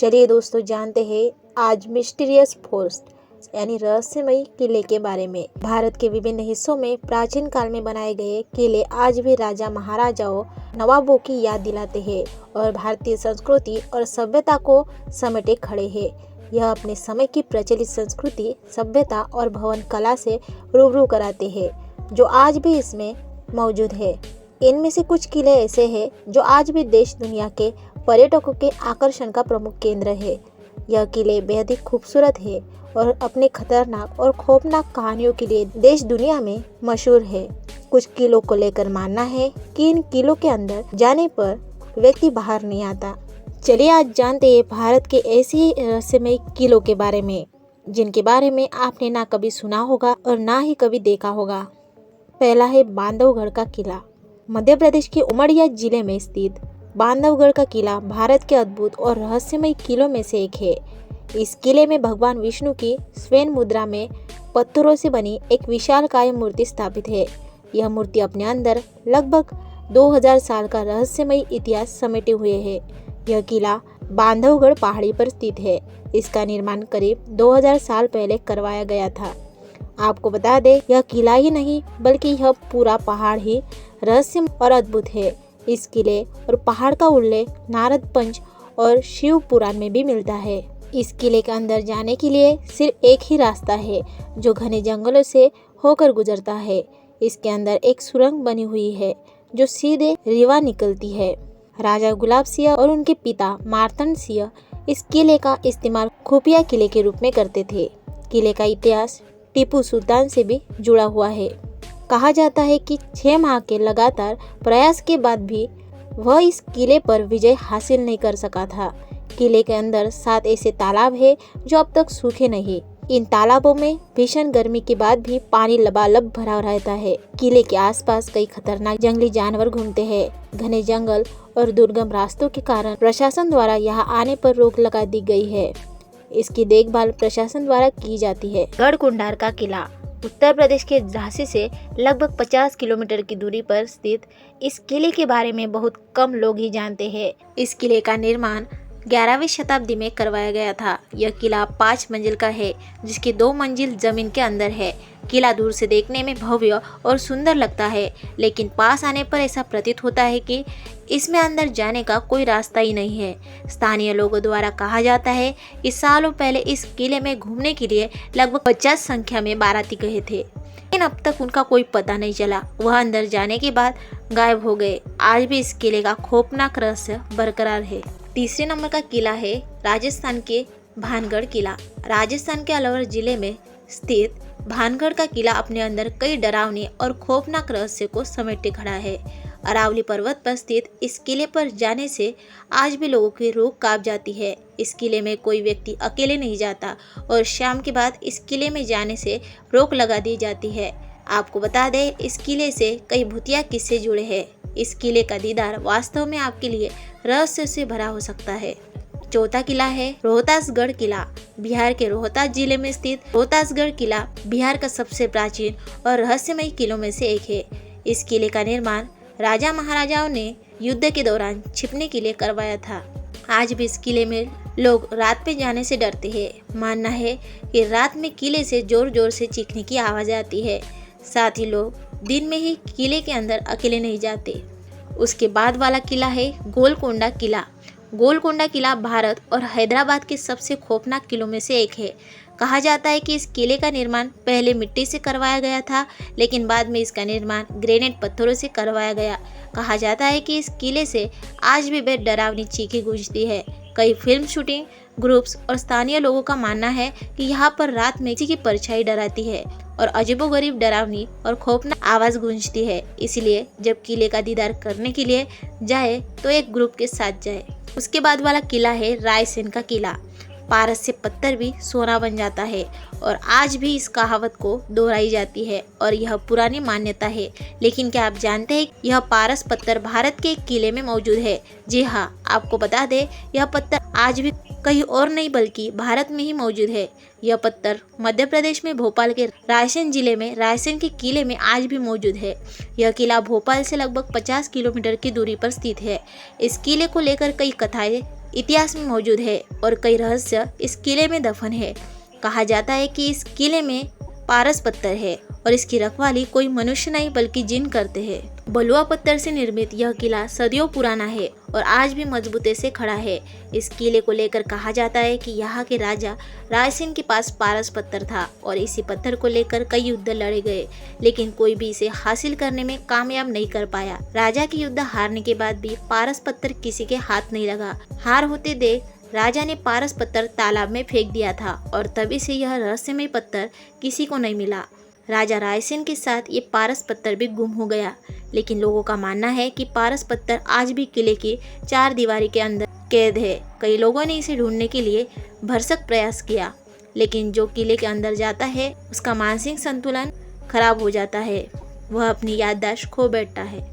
चलिए दोस्तों, जानते हैं आज मिस्टीरियस फोर्ट यानी रहस्यमयी किले के बारे में। भारत के विभिन्न हिस्सों में प्राचीन काल में बनाए गए किले आज भी राजा महाराजाओं नवाबों की याद दिलाते हैं और भारतीय संस्कृति और सभ्यता को समेटे खड़े हैं। यह अपने समय की प्रचलित संस्कृति, सभ्यता और भवन कला से रूबरू कराते हैं जो आज भी इसमें मौजूद है। इनमें से कुछ किले ऐसे हैं जो आज भी देश दुनिया के पर्यटकों के आकर्षण का प्रमुख केंद्र है। यह किले बेहद ही खूबसूरत है और अपने खतरनाक और खौफनाक कहानियों के लिए देश दुनिया में मशहूर है। कुछ किलों को लेकर मानना है कि इन किलों के अंदर जाने पर व्यक्ति बाहर नहीं आता। चलिए आज जानते हैं भारत के ऐसे ही रहस्यमय किलों के बारे में जिनके बारे में आपने ना कभी सुना होगा और ना ही कभी देखा होगा। पहला है बांधवगढ़ का किला। मध्य प्रदेश के उमरिया जिले में स्थित बांधवगढ़ का किला भारत के अद्भुत और रहस्यमय किलों में से एक है। इस किले में भगवान विष्णु की स्वयं मुद्रा में पत्थरों से बनी एक विशालकाय मूर्ति स्थापित है। यह मूर्ति अपने अंदर लगभग 2000 साल का रहस्यमय इतिहास समेटे हुए है। यह किला बांधवगढ़ पहाड़ी पर स्थित है। इसका निर्माण करीब 2000 साल पहले करवाया गया था। आपको बता दें, यह किला ही नहीं बल्कि यह पूरा पहाड़ ही रहस्य और अद्भुत है। इस किले और पहाड़ का उल्लेख नारद पंच और शिव पुराण में भी मिलता है। इस किले के अंदर जाने के लिए सिर्फ एक ही रास्ता है जो घने जंगलों से होकर गुजरता है। इसके अंदर एक सुरंग बनी हुई है जो सीधे रीवा निकलती है। राजा गुलाब सिंह और उनके पिता मार्तंड सिंह इस किले का इस्तेमाल खुफिया किले के रूप में करते थे। किले का इतिहास टीपू सुल्तान से भी जुड़ा हुआ है। कहा जाता है कि 6 माह के लगातार प्रयास के बाद भी वह इस किले पर विजय हासिल नहीं कर सका था। किले के अंदर 7 ऐसे तालाब हैं जो अब तक सूखे नहीं। इन तालाबों में भीषण गर्मी के बाद भी पानी लबालब भरा रहता है। किले के आसपास कई खतरनाक जंगली जानवर घूमते हैं। घने जंगल और दुर्गम रास्तों के कारण प्रशासन द्वारा यहाँ आने पर रोक लगा दी गई है। इसकी देखभाल प्रशासन द्वारा की जाती है। गढ़कुंडार का किला उत्तर प्रदेश के झांसी से लगभग 50 किलोमीटर की दूरी पर स्थित इस किले के बारे में बहुत कम लोग ही जानते हैं। इस किले का निर्माण 11वीं शताब्दी में करवाया गया था। यह किला 5 मंजिल का है जिसकी 2 मंजिल जमीन के अंदर है। किला दूर से देखने में भव्य और सुंदर लगता है, लेकिन पास आने पर ऐसा प्रतीत होता है कि इसमें अंदर जाने का कोई रास्ता ही नहीं है। स्थानीय लोगों द्वारा कहा जाता है कि सालों पहले इस किले में घूमने के लिए लगभग 50 संख्या में बाराती गए थे, लेकिन अब तक उनका कोई पता नहीं चला। वह अंदर जाने के बाद गायब हो गए। आज भी इस किले का खौफनाक रहस्य बरकरार है। तीसरे नंबर का किला है राजस्थान के भानगढ़ किला। राजस्थान के अलवर जिले में स्थित भानगढ़ का किला अपने अंदर कई डरावने और खौफनाक रहस्य को समेटे खड़ा है। अरावली पर्वत पर स्थित इस किले पर जाने से आज भी लोगों की रूह कांप जाती है। इस किले में कोई व्यक्ति अकेले नहीं जाता और शाम के बाद इस किले में जाने से रोक लगा दी जाती है। आपको बता दें, इस किले से कई भूतिया किस्से जुड़े हैं। इस किले का दीदार वास्तव में आपके लिए रहस्य से भरा हो सकता है। चौथा किला है रोहतासगढ़ किला। बिहार के रोहतास जिले में स्थित रोहतासगढ़ किला बिहार का सबसे प्राचीन और रहस्यमय किलों में से एक है। इस किले का निर्माण राजा महाराजाओं ने युद्ध के दौरान छिपने के लिए करवाया था। आज भी इस किले में लोग रात में जाने से डरते हैं। मानना है कि रात में किले से जोर जोर से चीखने की आवाज आती है। साथ ही लोग दिन में ही किले के अंदर अकेले नहीं जाते। उसके बाद वाला किला है गोलकोंडा किला। गोलकोंडा किला भारत और हैदराबाद के सबसे खौफनाक किलों में से एक है। कहा जाता है कि इस किले का निर्माण पहले मिट्टी से करवाया गया था, लेकिन बाद में इसका निर्माण ग्रेनाइट पत्थरों से करवाया गया। कहा जाता है कि इस किले से आज भी बेहद डरावनी चीखें गूंजती है। कई फिल्म शूटिंग ग्रुप्स और स्थानीय लोगों का मानना है कि यहाँ पर रात में किसी की परछाई डराती है और अजीबोगरीब डरावनी और खौफनाक आवाज गूंजती है। इसलिए जब किले का दीदार करने के लिए जाए तो एक ग्रुप के साथ जाए। उसके बाद वाला किला है रायसेन का किला। पारस से पत्थर भी सोना बन जाता है और आज भी इस कहावत को दोहराई जाती है और यह पुरानी मान्यता है। लेकिन क्या आप जानते हैं यह पारस पत्थर भारत के एक किले में मौजूद है? जी हाँ, आपको बता दें, यह पत्थर आज भी कहीं और नहीं बल्कि भारत में ही मौजूद है। यह पत्थर मध्य प्रदेश में भोपाल के रायसेन जिले में रायसेन के किले में आज भी मौजूद है। यह किला भोपाल से लगभग 50 किलोमीटर की दूरी पर स्थित है। इस किले को लेकर कई कथाएं इतिहास में मौजूद है और कई रहस्य इस किले में दफन है। कहा जाता है कि इस किले में पारस पत्थर है और इसकी रखवाली कोई मनुष्य नहीं बल्कि जिन करते हैं। बलुआ पत्थर से निर्मित यह किला सदियों पुराना है और आज भी मजबूती से खड़ा है। इस किले को लेकर कहा जाता है कि यहाँ के राजा रायसेन के पास पारस पत्थर था और इसी पत्थर को लेकर कई युद्ध लड़े गए, लेकिन कोई भी इसे हासिल करने में कामयाब नहीं कर पाया। राजा के युद्ध हारने के बाद भी पारस पत्थर किसी के हाथ नहीं लगा। हार होते देख राजा ने पारस पत्थर तालाब में फेंक दिया था और तभी से यह रहस्यमय पत्थर किसी को नहीं मिला। राजा रायसेन के साथ ये पारस पत्थर भी गुम हो गया, लेकिन लोगों का मानना है कि पारस पत्थर आज भी किले की 4 दीवारी के अंदर कैद है। कई लोगों ने इसे ढूंढने के लिए भरसक प्रयास किया, लेकिन जो किले के अंदर जाता है उसका मानसिक संतुलन खराब हो जाता है, वह अपनी याददाश्त खो बैठता है।